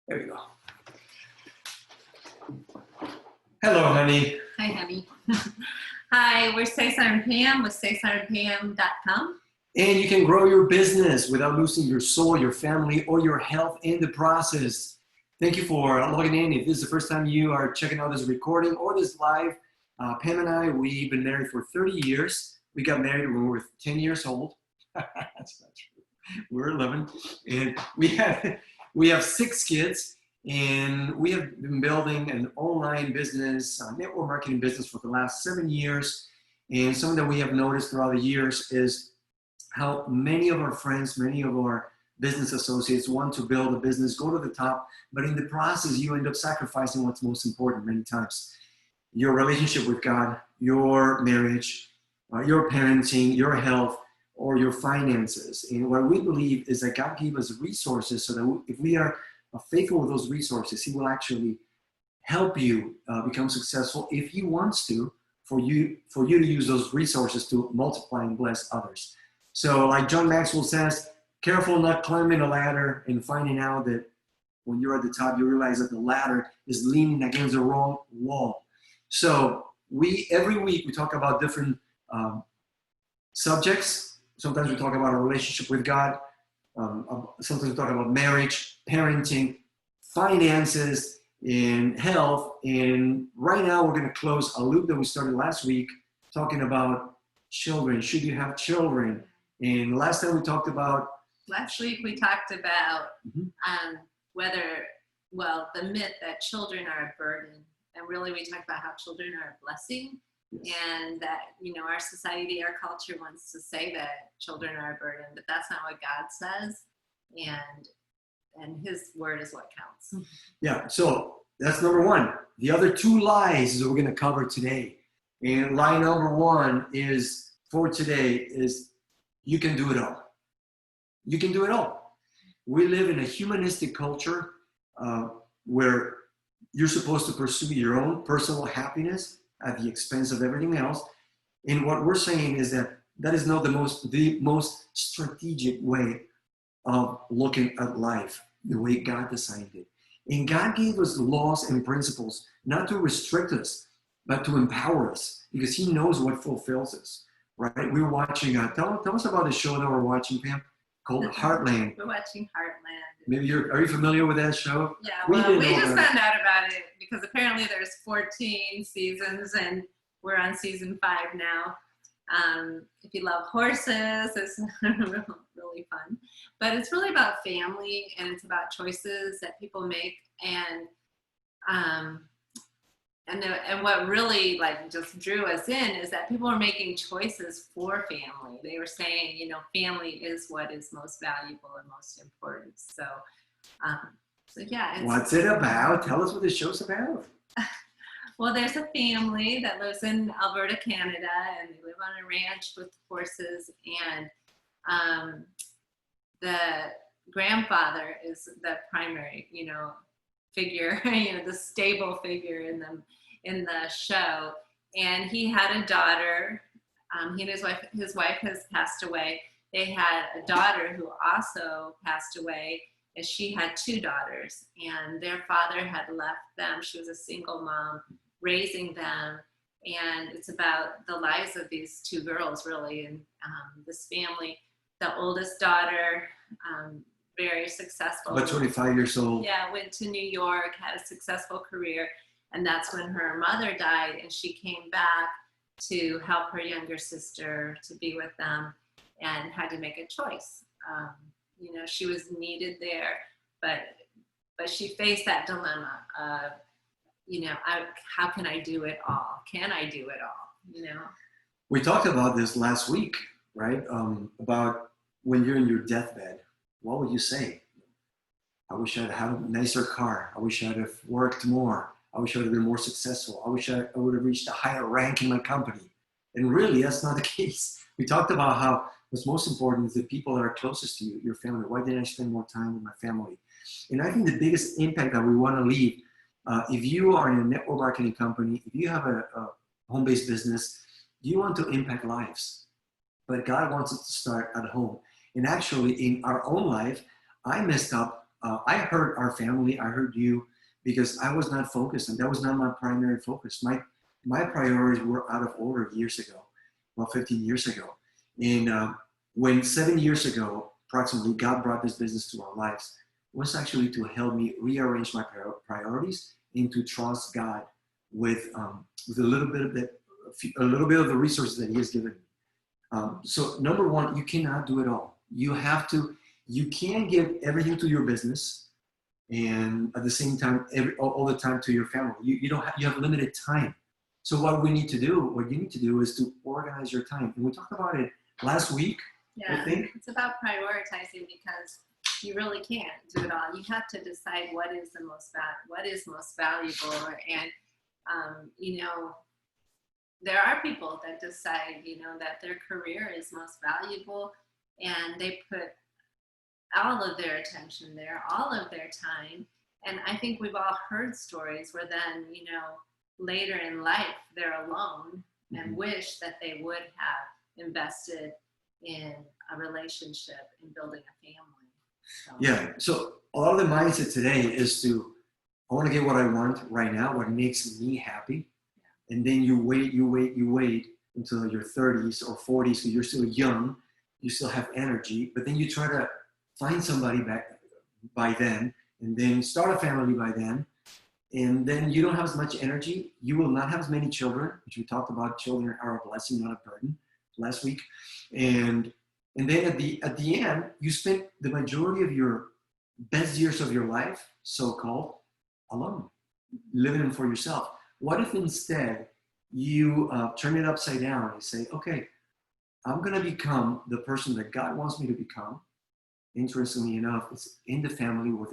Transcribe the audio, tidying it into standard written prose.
There you go. Hello, honey. Hi, honey. Hi, we're Cesar and Pam with CesarandPam.com. And you can grow your business without losing your soul, your family, or your health in the process. Thank you for logging in. If this is the first time you are checking out this recording or this live, Pam and I, we've been married for 30 years. We got married when we were 10 years old. That's not true. We're 11. And we have 6 kids. And we have been building an online business, network marketing business for the last 7 years. And something that we have noticed throughout the years is how many of our friends, many of our business associates want to build a business, go to the top, but in the process, you end up sacrificing what's most important many times. Your relationship with God, your marriage, your parenting, your health, or your finances. And what we believe is that God gave us resources so that if we are faithful with those resources, He will actually help you become successful if He wants to, for you to use those resources to multiply and bless others. So like John Maxwell says, careful not climbing a ladder and finding out that when you're at the top, you realize that the ladder is leaning against the wrong wall. So every week we talk about different subjects. Sometimes we talk about a relationship with God. Sometimes we talk about marriage, parenting, finances, and health. And right now we're going to close a loop that we started last week talking about children. Should you have children? And last time we talked about... Last week we talked about the myth that children are a burden. And really we talked about how children are a blessing. Yes. And that, our society, our culture wants to say that children are a burden, but that's not what God says. And His word is what counts. Yeah, so that's number one. The other 2 lies is what we're going to cover today. And lie number 1 is, for today, is you can do it all. You can do it all. We live in a humanistic culture where you're supposed to pursue your own personal happiness at the expense of everything else. And what we're saying is that is not the most strategic way of looking at life, the way God designed it. And God gave us laws and principles not to restrict us, but to empower us, because He knows what fulfills us, right? We're watching, tell us about the show that we're watching, Pam, called Heartland. We're watching Heartland. Maybe are you familiar with that show? Yeah, well, we just found out about it because apparently there's 14 seasons and we're on season 5 now. If you love horses, it's really fun. But it's really about family, and it's about choices that people make, and what really just drew us in is that people are making choices for family. They were saying, family is what is most valuable and most important. So yeah. What's it about? Tell us what the show's about. Well, there's a family that lives in Alberta, Canada, and they live on a ranch with horses. And the grandfather is the primary, figure, the stable figure in the show. And he had a daughter. He and his wife has passed away. They had a daughter who also passed away. And she had 2 daughters, and their father had left them. She was a single mom raising them, and it's about the lives of these 2 girls, really, and this family. The oldest daughter, very successful. About 25 years old. Yeah, went to New York, had a successful career, and that's when her mother died, and she came back to help her younger sister to be with them, and had to make a choice. She was needed there, but she faced that dilemma of, how can I do it all? Can I do it all? We talked about this last week, right? About when you're in your deathbed, what would you say? I wish I'd had a nicer car. I wish I'd have worked more. I wish I would have been more successful. I wish I would have reached a higher rank in my company. And really, that's not the case. We talked about how what's most important is the people that are closest to you, your family. Why didn't I spend more time with my family? And I think the biggest impact that we want to leave, if you are in a network marketing company, if you have a home-based business, you want to impact lives. But God wants it to start at home. And actually, in our own life, I messed up I hurt our family. I hurt you because I was not focused, and that was not my primary focus. My priorities were out of order years ago, well, 15 years ago. And when 7 years ago, approximately, God brought this business to our lives, was actually to help me rearrange my priorities and to trust God with a little bit of the resources that He has given me. So number one, you cannot do it all. You can give everything to your business and at the same time, all the time to your family. You don't have, you have limited time. So what you need to do is to organize your time. And we talked about it last week, Yeah, I think. it's about prioritizing because you really can't do it all. You have to decide what is most valuable, and there are people that decide that their career is most valuable, and they put all of their attention there, all of their time. And I think we've all heard stories where then later in life they're alone and wish that they would have invested in a relationship and building a family. So. Yeah. So a lot of the mindset today is I want to get what I want right now, what makes me happy. Yeah. And then you wait until your 30s or 40s, so you're still young, you still have energy, but then you try to find somebody by then, and then start a family by then, and then you don't have as much energy. You will not have as many children, which we talked about. Children are a blessing, not a burden, last week. And then at the end, you spent the majority of your best years of your life, so-called, alone, living for yourself. What if instead you turn it upside down and say, okay, I'm going to become the person that God wants me to become. Interestingly enough, it's in the family with